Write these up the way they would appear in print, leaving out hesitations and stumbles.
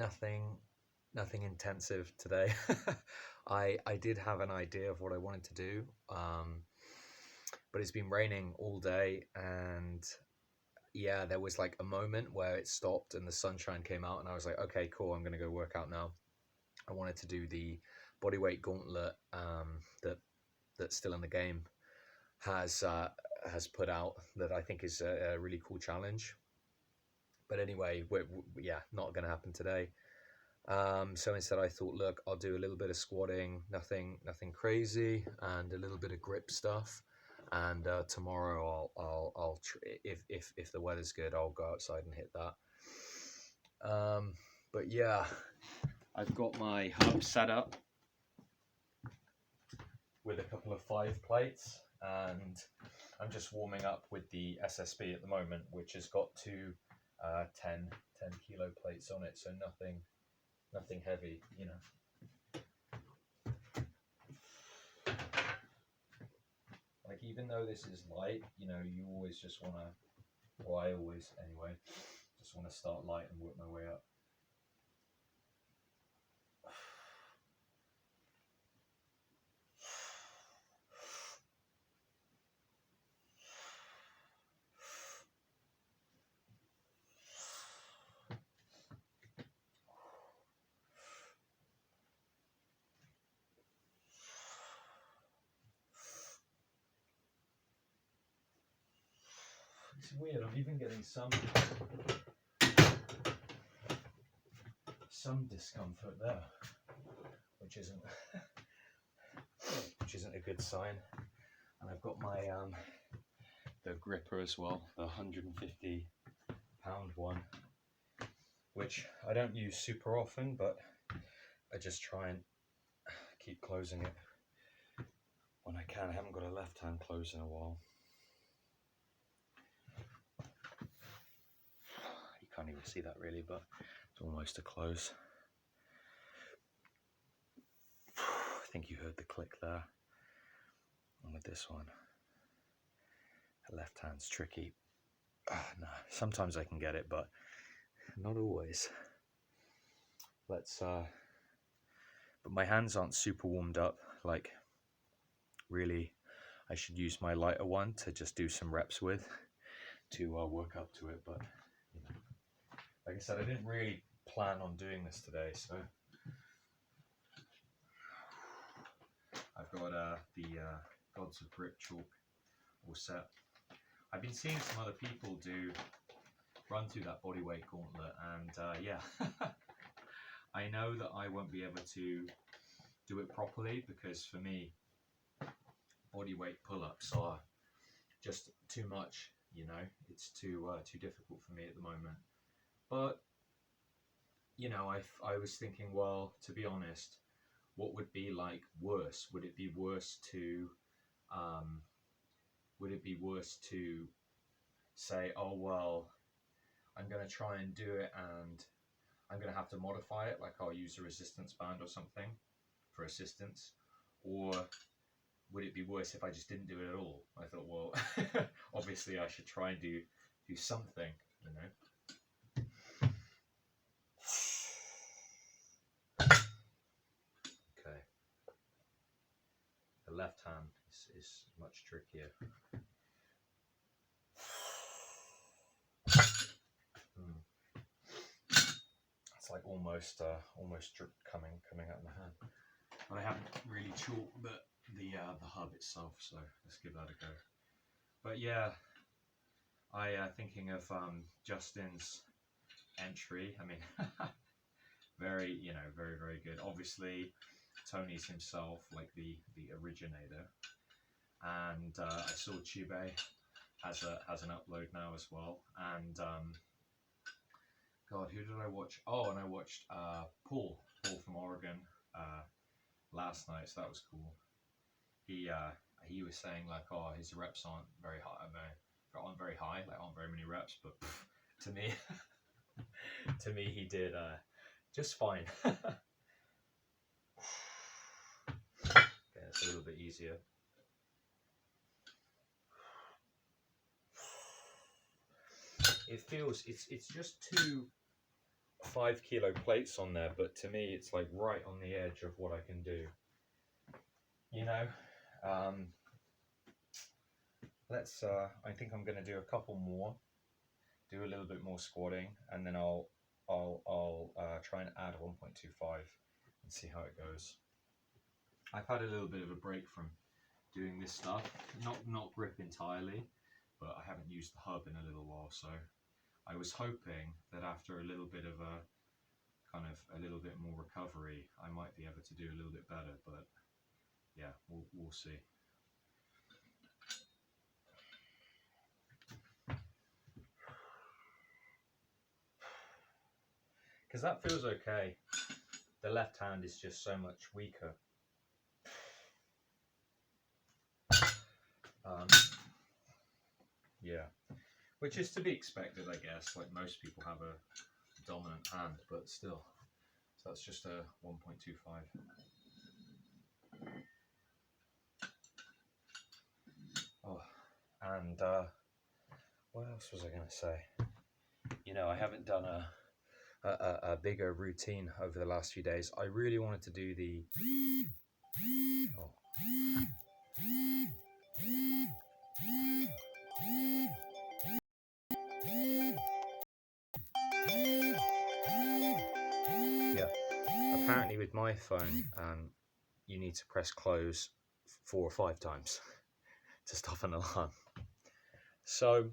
nothing intensive today. I did have an idea of what I wanted to do, but it's been raining all day, and yeah, there was like a moment where it stopped and the sunshine came out, and I was like, okay, cool, I'm gonna go work out now. I wanted to do the bodyweight gauntlet that's still in the game has put out, that I think is a really cool challenge. But anyway, yeah, not going to happen today. So instead, I thought, look, I'll do a little bit of squatting, nothing crazy, and a little bit of grip stuff. And tomorrow, I'll if the weather's good, I'll go outside and hit that. But yeah, I've got my hub set up with a couple of 5 plates, and I'm just warming up with the SSB at the moment, which has got 2 10 kilo plates on it, so nothing heavy, you know. Like, even though this is light, you know, you always just want to, well, I always anyway, just want to start light and work my way up. It's weird, I'm even getting some discomfort there, which isn't a good sign. And I've got my the gripper as well, the 150-pound one, which I don't use super often, but I just try and keep closing it when I can. I haven't got a left hand close in a while. You can't even see that really, but it's almost a close. I think you heard the click there. And with this one, the left hand's tricky. No, sometimes I can get it, but not always. But my hands aren't super warmed up. Like, really, I should use my lighter one to just do some reps with to work up to it. But you know, like I said, I didn't really plan on doing this today, so I've got the Gods of Grip chalk all set. I've been seeing some other people run through that bodyweight gauntlet, and yeah, I know that I won't be able to do it properly, because for me, bodyweight pull-ups are just too much. You know, it's too difficult for me at the moment. But you know, I was thinking, well, to be honest, what would be like worse? Would it be worse to say, oh well, I'm going to try and do it, and I'm going to have to modify it, like I'll use a resistance band or something for assistance? Or would it be worse if I just didn't do it at all? I thought, well, obviously I should try and do something, you know. Okay. The left hand is much trickier. It's like almost coming out of my hand. But I haven't really chalked the hub itself, so let's give that a go. But yeah, I thinking of Justin's entry. I mean, very good. Obviously, Tony's himself, like the originator, and I saw Chube has an upload now as well, and God, who did I watch? Oh, and I watched Paul from Oregon last night, so that was cool. He was saying like, oh, his reps aren't very high, aren't very many reps, but to me, he did just fine. Okay, it's a little bit easier. It feels it's just too 5 kilo plates on there, but to me it's like right on the edge of what I can do. You know, I think I'm gonna do a couple more, do a little bit more squatting, and then I'll try and add 1.25 and see how it goes. I've had a little bit of a break from doing this stuff, not grip entirely, but I haven't used the hub in a little while, so I was hoping that after a little bit of a little bit more recovery, I might be able to do a little bit better, but yeah, we'll see. Because that feels okay. The left hand is just so much weaker. Yeah, which is to be expected, I guess. Like most people have a dominant hand, but still. So that's just a 1.25. Oh, and what else was I going to say? You know, I haven't done a bigger routine over the last few days. I really wanted to do the... Oh. Yeah, apparently with my phone, you need to press close 4 or 5 times to stop an alarm. So,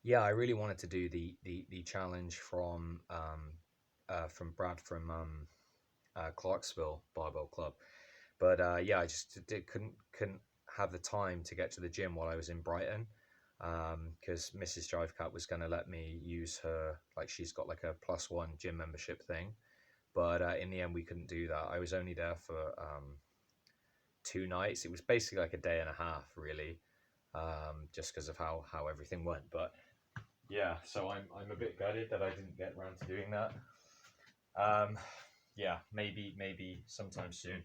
yeah, I really wanted to do the challenge from Brad from Clarksville Barbell Club, but yeah, I just couldn't have the time to get to the gym while I was in Brighton, because Mrs. Drivecat was going to let me use her, like she's got like a +1 gym membership thing, but in the end we couldn't do that. I was only there for 2 nights. It was basically like a day and a half, really, just because of how everything went. But yeah, so I'm a bit gutted that I didn't get around to doing that. Yeah, maybe sometime soon.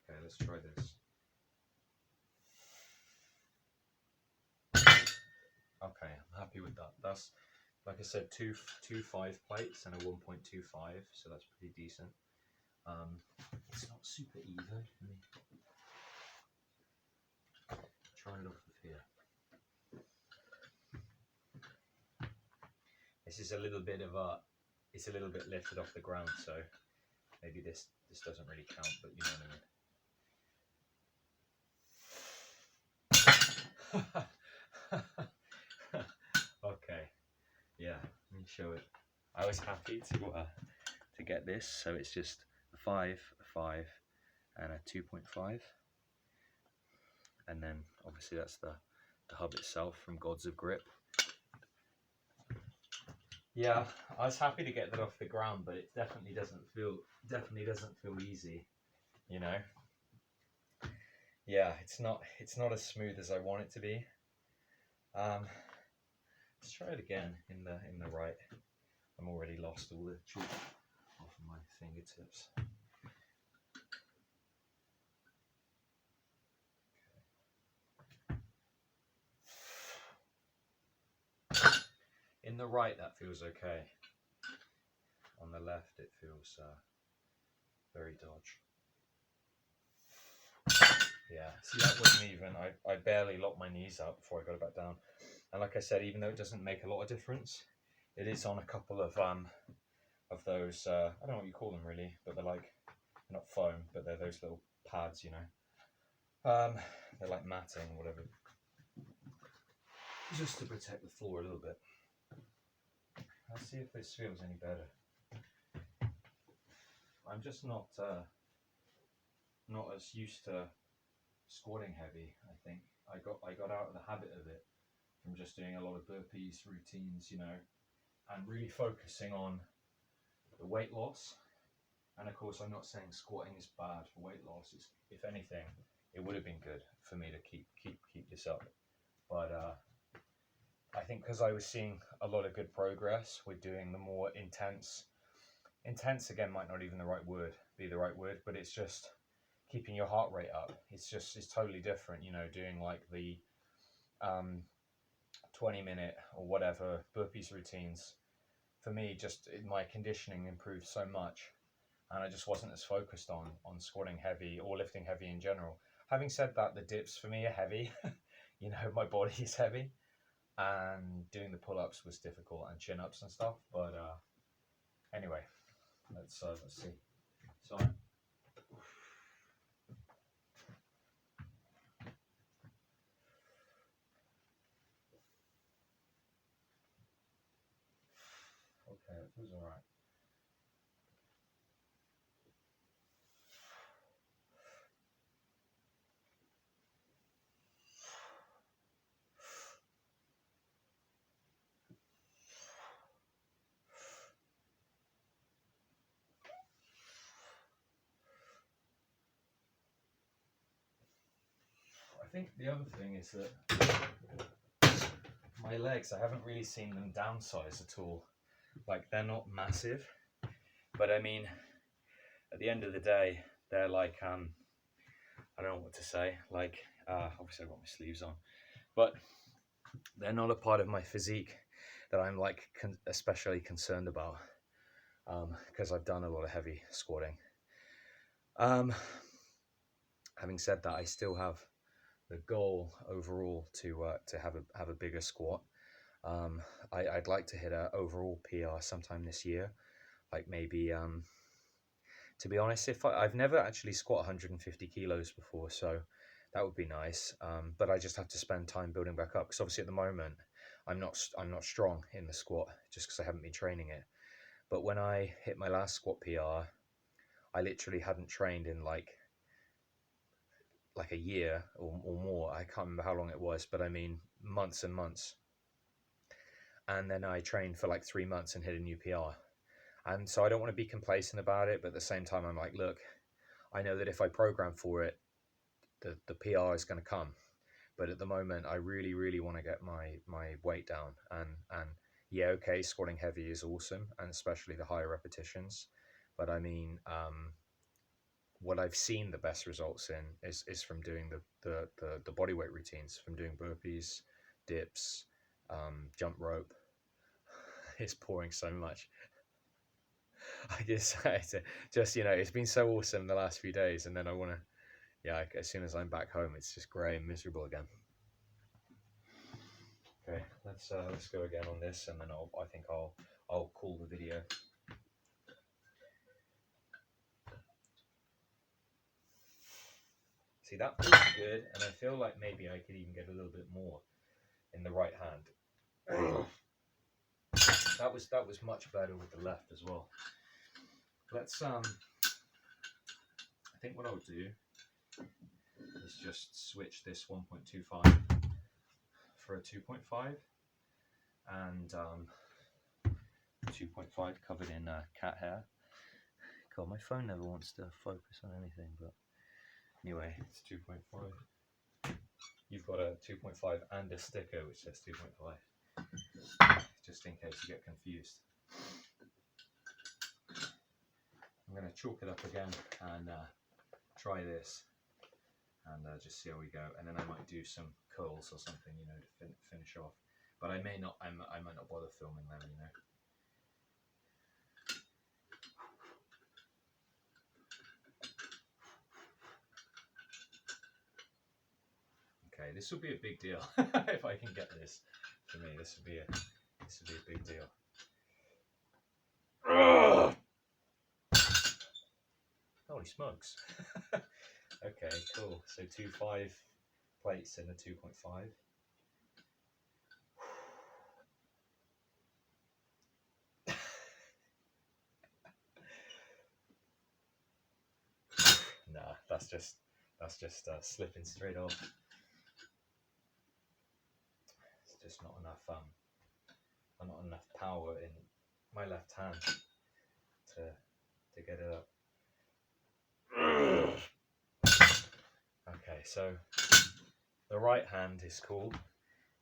Okay, let's try this. Okay, I'm happy with that. That's, like I said, two 5 plates and a 1.25, so that's pretty decent. It's not super even. Let me try it off of here. This is a little bit of it's a little bit lifted off the ground, so maybe this doesn't really count, but you know what I mean. Okay, yeah, let me show it. I was happy to get this, so it's just a 5, a 5, and a 2.5, and then obviously that's the hub itself from Gods of Grip. Yeah, I was happy to get that off the ground, but it definitely doesn't feel easy, you know. Yeah, it's not as smooth as I want it to be. Let's try it again in the right. I'm already lost all the chalk off of my fingertips. Okay. In the right, that feels okay. On the left, it feels very dodge. Yeah, see, that wasn't even. I barely locked my knees up before I got it back down. And like I said, even though it doesn't make a lot of difference, it is on a couple of those, I don't know what you call them really, but they're like, they're not foam, but they're those little pads, you know. They're like matting or whatever, just to protect the floor a little bit. Let's see if this feels any better. I'm just not as used to squatting heavy. I think I got out of the habit of it from just doing a lot of burpees routines, you know, and really focusing on the weight loss. And of course, I'm not saying squatting is bad for weight loss. It's, if anything, it would have been good for me to keep this up. But I think because I was seeing a lot of good progress with doing the more intense again might not even be the right word, but it's just keeping your heart rate up. It's totally different, you know, doing like the 20-minute or whatever burpees routines, for me, just my conditioning improved so much, and I just wasn't as focused on squatting heavy or lifting heavy in general. Having said that, the dips for me are heavy. You know, my body is heavy, and doing the pull-ups was difficult, and chin-ups and stuff. But anyway, let's see. So okay, it feels all right. I think the other thing is that my legs, I haven't really seen them downsize at all. Like, they're not massive, but I mean, at the end of the day, they're like, I don't know what to say. Like, obviously I've got my sleeves on, but they're not a part of my physique that I'm like especially concerned about, because I've done a lot of heavy squatting. Having said that, I still have the goal overall to have a bigger squat. I'd like to hit a overall PR sometime this year, like maybe to be honest, if I've never actually squat 150 kilos before, so that would be nice. But I just have to spend time building back up, because obviously at the moment I'm not strong in the squat, just because I haven't been training it. But when I hit my last squat PR, I literally hadn't trained in like a year or more. I can't remember how long it was, but I mean months and months. And then I trained for like 3 months and hit a new PR. And so I don't want to be complacent about it, but at the same time, I'm like, look, I know that if I program for it, the PR is going to come. But at the moment, I really, really want to get my weight down. And yeah, okay, squatting heavy is awesome, and especially the higher repetitions. But I mean, what I've seen the best results in is from doing the body weight routines, from doing burpees, dips, jump rope. It's pouring so much. I just, you know, it's been so awesome the last few days, and then I want to, yeah, as soon as I'm back home, it's just grey and miserable again. Okay, let's go again on this, and then I think I'll call the video. See, that feels good, and I feel like maybe I could even get a little bit more in the right hand. That was much better with the left as well. Let's I think what I'll do is just switch this 1.25 for a 2.5, and 2.5 covered in cat hair. God, my phone never wants to focus on anything, but anyway, it's 2.5. You've got a 2.5 and a sticker which says 2.5, just in case you get confused. I'm going to chalk it up again and try this, and just see how we go. And then I might do some curls or something, you know, to finish off. But I might not bother filming them, you know. Okay, this will be a big deal if I can get this. For me, this would be a big deal. Holy smokes! Okay, cool. So 2.5 plates in a 2.5. Nah, that's just slipping straight off. It's just not enough power in my left hand to get it up. Okay, so the right hand is cool,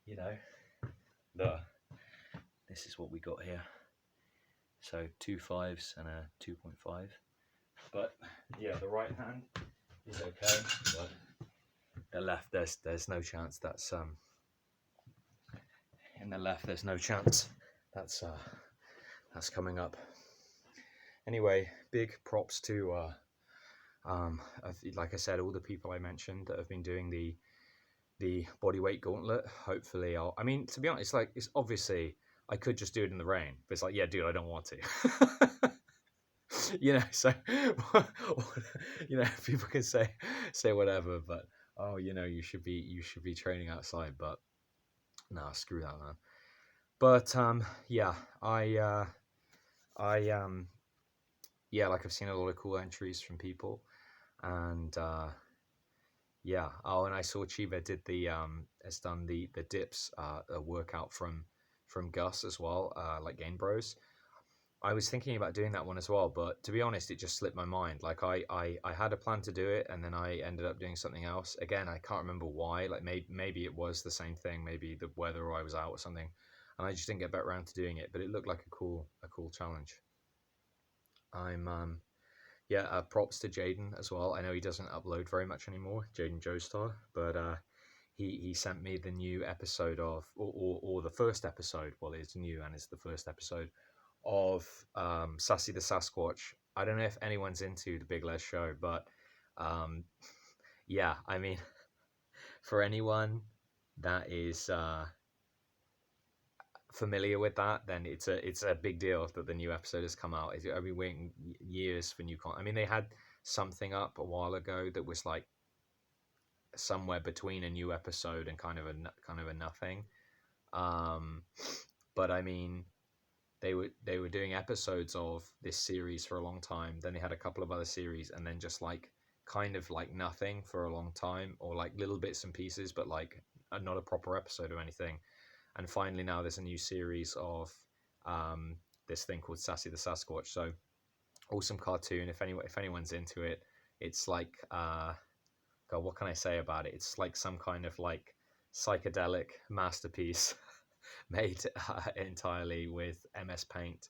you know. This is what we got here. So 2 5s and a 2.5. But yeah, the right hand is okay, but the left, there's no chance that's the left, there's no chance. That's coming up. Anyway, big props to like I said, all the people I mentioned that have been doing the bodyweight gauntlet. Hopefully, I mean, to be honest, like, it's obviously I could just do it in the rain, but it's like, yeah, dude, I don't want to. So people can say whatever, but you should be training outside, but nah, screw that, man. But yeah, I yeah, like, I've seen a lot of cool entries from people, and yeah. Oh, and I saw Chiba did has done the dips a workout from Gus as well, like Game Bros. I was thinking about doing that one as well, but to be honest, it just slipped my mind. Like, I had a plan to do it, and then I ended up doing something else. Again, I can't remember why. Like, maybe it was the same thing. Maybe the weather, or I was out or something, and I just didn't get back around to doing it. But it looked like a cool challenge. I'm Yeah, props to Jaden as well. I know he doesn't upload very much anymore, Jaden Joestar, but he sent me the new episode of, or the first episode. Well, it's new and it's the first episode of Sassy the Sasquatch. I don't know if anyone's into the Big Lez Show, but um, yeah, I mean, for anyone that is familiar with that, then it's a big deal that the new episode has come out. I've been waiting years for new content. I mean, they had something up a while ago that was like somewhere between a new episode and kind of a nothing. Um, but I mean, they were doing episodes of this series for a long time. Then they had a couple of other series, and then just like kind of like nothing for a long time, or like little bits and pieces, but like not a proper episode or anything. And finally, now there's a new series of this thing called Sassy the Sasquatch. So, awesome cartoon. If anyone's into it, it's like God, what can I say about it? It's like some kind of like psychedelic masterpiece made entirely with MS Paint.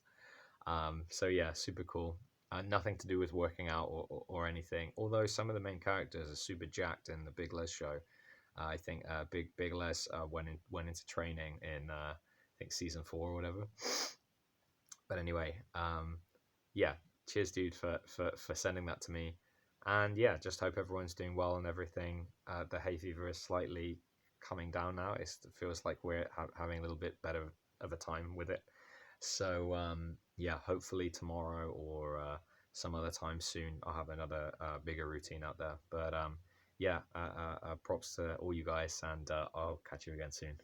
So yeah, super cool. Nothing to do with working out or anything. Although some of the main characters are super jacked in the Big Lez Show. I think Big Les went into training in I think season 4 or whatever. But anyway, yeah, cheers, dude, for sending that to me. And yeah, just hope everyone's doing well and everything. The hay fever is slightly coming down now. It feels like we're having a little bit better of a time with it. So yeah, hopefully tomorrow or some other time soon, I'll have another bigger routine out there. But yeah, props to all you guys, and I'll catch you again soon.